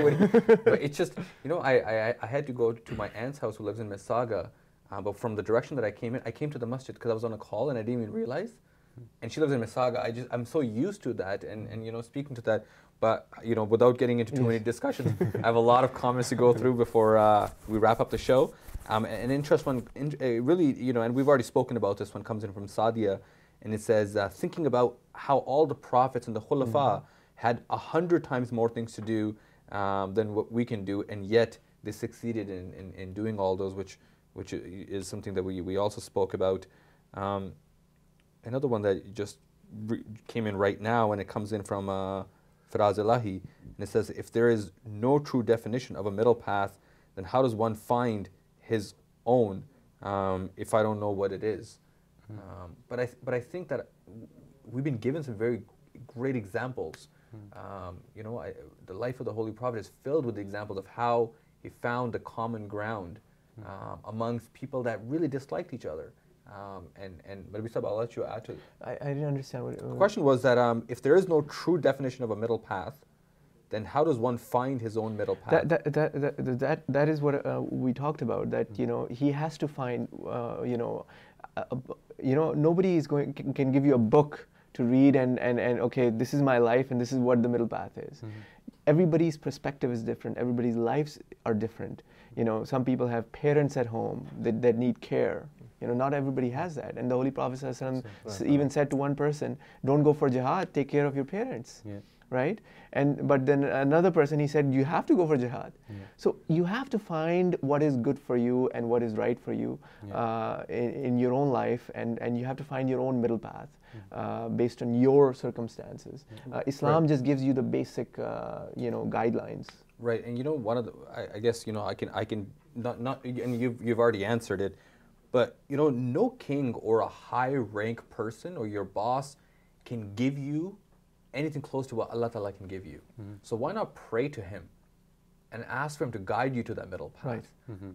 But it's just, you know, I had to go to my aunt's house who lives in Mississauga, but from the direction that I came to the masjid because I was on a call and I didn't even realize. And she lives in Mississauga. I'm so used to that, and you know, speaking to that. But you know, without getting into too many discussions, I have a lot of comments to go through before we wrap up the show. An interesting one, really, you know, and we've already spoken about this one, comes in from Sadia, and it says, thinking about how all the prophets and the khulafa had 100 times more things to do than what we can do, and yet they succeeded in doing all those, which is something that we also spoke about. Another one that just came in right now, and it comes in from Faraz Elahi, and it says, if there is no true definition of a middle path, then how does one find his own if I don't know what it is? But I think that we've been given some very great examples. You know, the life of the Holy Prophet is filled with examples of how he found the common ground amongst people that really disliked each other. But I'll let you add to it. I didn't understand what the question was that if there is no true definition of a middle path, then how does one find his own middle path? That is what we talked about. That you know, he has to find nobody can give you a book to read and okay, this is my life and this is what the middle path is. Everybody's perspective is different. Everybody's lives are different. You know, some people have parents at home that need care. You know, not everybody has that. And the Holy Prophet even said to one person, "Don't go for jihad. Take care of your parents." Yeah. Right? But then another person, he said, you have to go for jihad. Yeah. So you have to find what is good for you and what is right for you in your own life, and you have to find your own middle path based on your circumstances. Islam just gives you the basic, guidelines. Right, and you know, one of the, I guess, you know, I can not, and you've already answered it, but you know, no king or a high rank person or your boss can give you anything close to what Allah Ta'ala can give you. So why not pray to Him and ask for Him to guide you to that middle path? Right.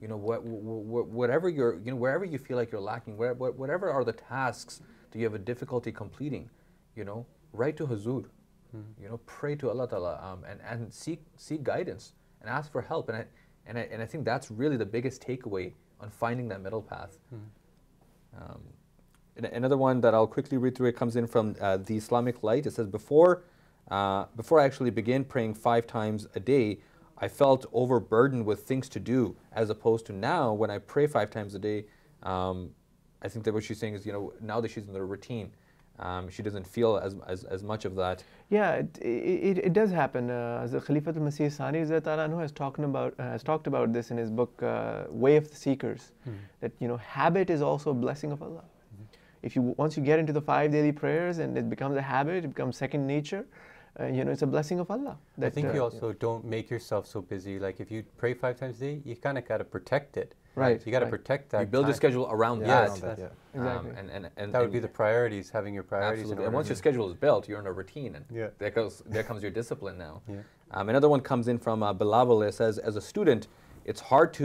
You know, whatever wherever you feel like you're lacking, whatever are the tasks that you have a difficulty completing, you know, write to Hazur, you know, pray to Allah Ta'ala, and seek guidance and ask for help. And I think that's really the biggest takeaway on finding that middle path. Another one that I'll quickly read through, it comes in from the Islamic Light. It says, before I actually began praying 5 times a day, I felt overburdened with things to do, as opposed to now when I pray 5 times a day. I think that what she's saying is, you know, now that she's in the routine, she doesn't feel as much of that. Yeah, it does happen. The Khalifatul Masih Sani has talked about this in his book, Way of the Seekers, that, you know, habit is also a blessing of Allah. Once you get into the 5 daily prayers and it becomes a habit, it becomes second nature, you know, it's a blessing of Allah. I think you also don't make yourself so busy. Like if you pray 5 times a day, you kind of got to protect it. Right. So you got to protect that. You build your schedule around that. Exactly. And that would be the priorities, having your priorities. Absolutely. And once your schedule is built, you're in a routine, and there comes your discipline now. Another one comes in from Bilawal. It says, as a student, it's hard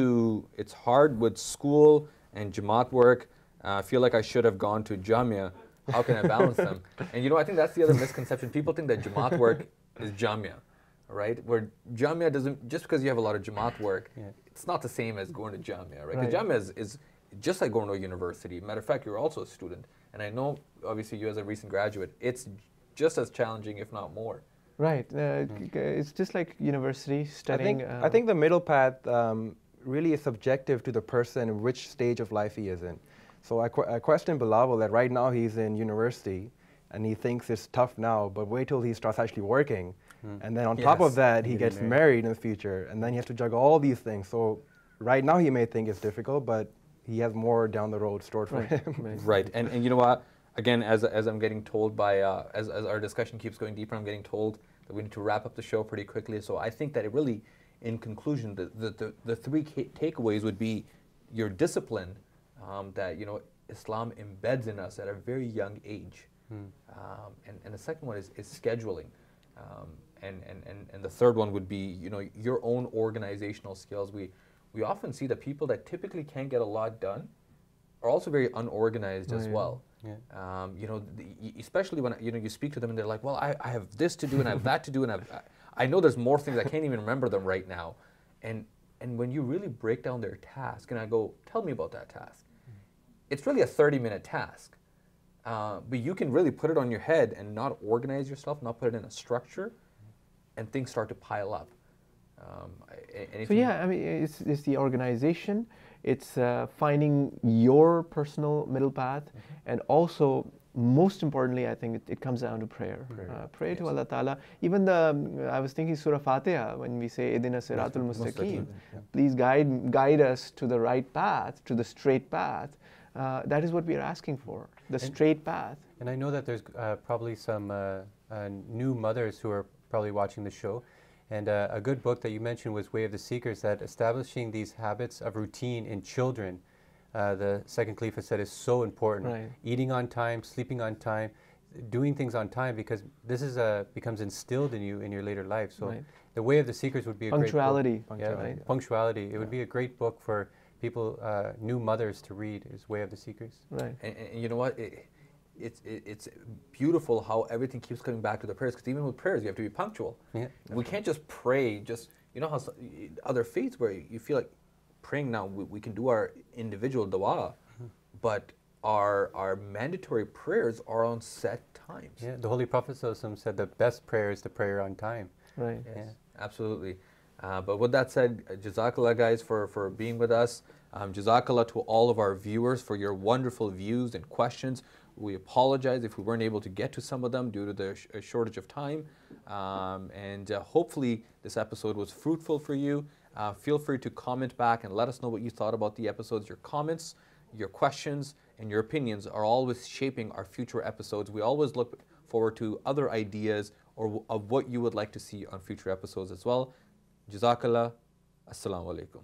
with school and Jammat work. I feel like I should have gone to Jamia. How can I balance them? And you know, I think that's the other misconception. People think that Jammat work is Jamia, right? Where Jamia doesn't, just because you have a lot of Jammat work, it's not the same as going to Jamia, right? Because Jamia is just like going to a university. Matter of fact, you're also a student. And I know, obviously, you as a recent graduate, it's just as challenging, if not more. Right. It's just like university studying. I think the middle path really is subjective to the person, which stage of life he is in. So I questioned Bilawal that right now he's in university and he thinks it's tough now, but wait till he starts actually working And then on top of that, he gets married in the future, and then he has to juggle all these things. So right now he may think it's difficult, but he has more down the road stored for him. Right, and you know what? Again, as I'm getting told by, as our discussion keeps going deeper, I'm getting told that we need to wrap up the show pretty quickly. So I think that it really, in conclusion, the three takeaways would be your discipline that, you know, Islam embeds in us at a very young age. And the second one is scheduling. And the third one would be, you know, your own organizational skills. We often see that people that typically can't get a lot done are also very unorganized as well. You know, especially when, you know, you speak to them and they're like, well, I have this to do and I have that to do, and I know there's more things, I can't even remember them right now. And when you really break down their task, and I go, tell me about that task. It's really a 30-minute task. But you can really put it on your head and not organize yourself, not put it in a structure, and things start to pile up. So yeah, I mean, it's the organization, it's finding your personal middle path, and also, most importantly, I think it comes down to prayer. Pray to Allah Ta'ala. Even I was thinking Surah Fatiha, when we say, Idina Siratul Mustaqim, please guide us to the right path, to the straight path. That is what we are asking for, the straight path. And I know that there's probably some new mothers who are probably watching the show. And a good book that you mentioned was Way of the Seekers, that establishing these habits of routine in children, the second Khalifa said, is so important. Right. Eating on time, sleeping on time, doing things on time, because this is becomes instilled in you in your later life. So the Way of the Seekers would be a punctuality. Great book. Yeah, punctuality. It would be a great book for people, new mothers to read, is Way of the Seekers. Right. And you know what? It's beautiful how everything keeps coming back to the prayers, because even with prayers, you have to be punctual. Yeah. We can't just pray, you know how other faiths where you feel like praying now, we can do our individual dua, but our mandatory prayers are on set times. Yeah, the Holy Prophet said the best prayer is the prayer on time. Right. Yes, yeah. Absolutely. But with that said, Jazakallah guys for being with us. Jazakallah to all of our viewers for your wonderful views and questions. We apologize if we weren't able to get to some of them due to the shortage of time. And hopefully this episode was fruitful for you. Feel free to comment back and let us know what you thought about the episodes. Your comments, your questions, and your opinions are always shaping our future episodes. We always look forward to other ideas or of what you would like to see on future episodes as well. Jazakallah. Assalamu alaikum.